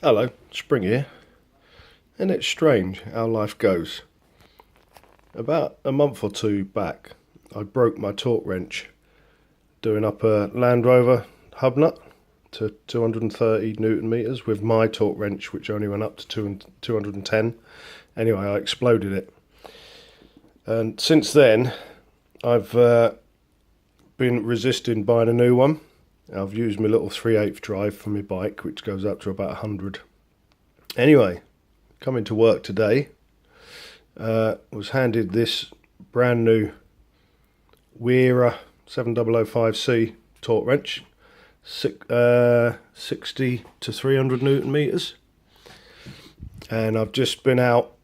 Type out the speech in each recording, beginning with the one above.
Hello, Spring here, and it's strange how life goes. About a month or two back, I broke my torque wrench doing up a Land Rover hub nut to 230 Newton meters with my torque wrench, which only went up to 210. Anyway, I exploded it, and since then I've been resisting buying a new one. I've used my little 3/8 drive for my bike, which goes up to about 100. Anyway, coming to work today, was handed this brand new Wera 7005C torque wrench, 60 to 300 Newton meters, and I've just been out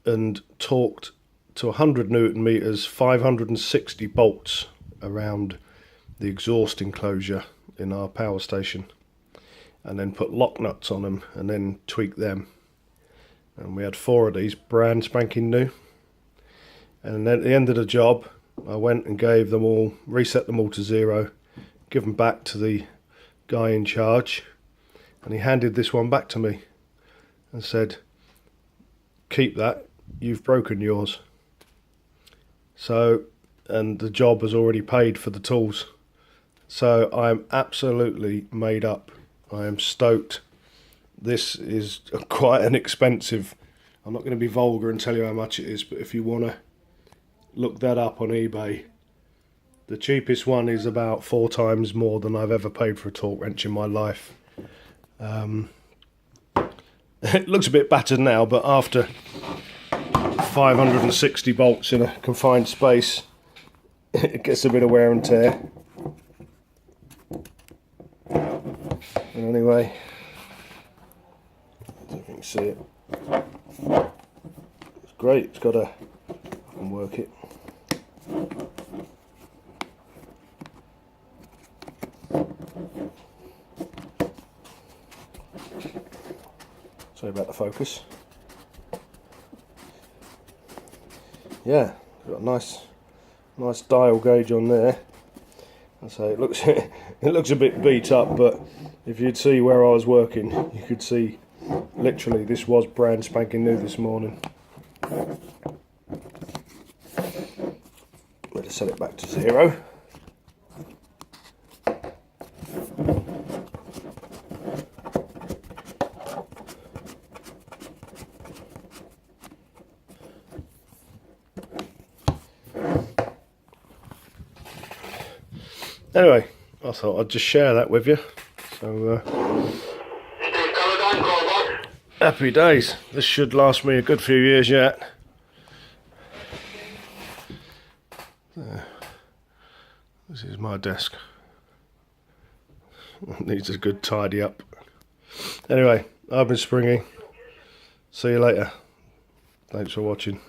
and torqued to 100 Newton meters, 560 bolts around the exhaust enclosure in our power station, and then put lock nuts on them and then tweak them. And we had 4 of these brand spanking new, and then at the end of the job I went and gave them all, reset them all to 0, give them back to the guy in charge, and he handed this one back to me and said, "Keep that, you've broken yours." So, and the job has already paid for the tools. So I'm absolutely made up. I am stoked. This is quite an expensive, I'm not going to be vulgar and tell you how much it is, but if you want to look that up on eBay, the cheapest one is about 4 times more than I've ever paid for a torque wrench in my life. It looks a bit battered now, but after 560 bolts in a confined space, it gets a bit of wear and tear. And anyway, I don't know if you can see it. It's great. It's got a, I can work it. Sorry about the focus. Yeah, it's got a nice dial gauge on there. So it looks it looks a bit beat up, but if you'd see where I was working, you could see literally this was brand spanking new this morning. Better set it back to 0. Anyway, I thought I'd just share that with you. So, happy days. This should last me a good few years yet. This is my desk. Needs a good tidy up. Anyway, I've been Springy. See you later. Thanks for watching.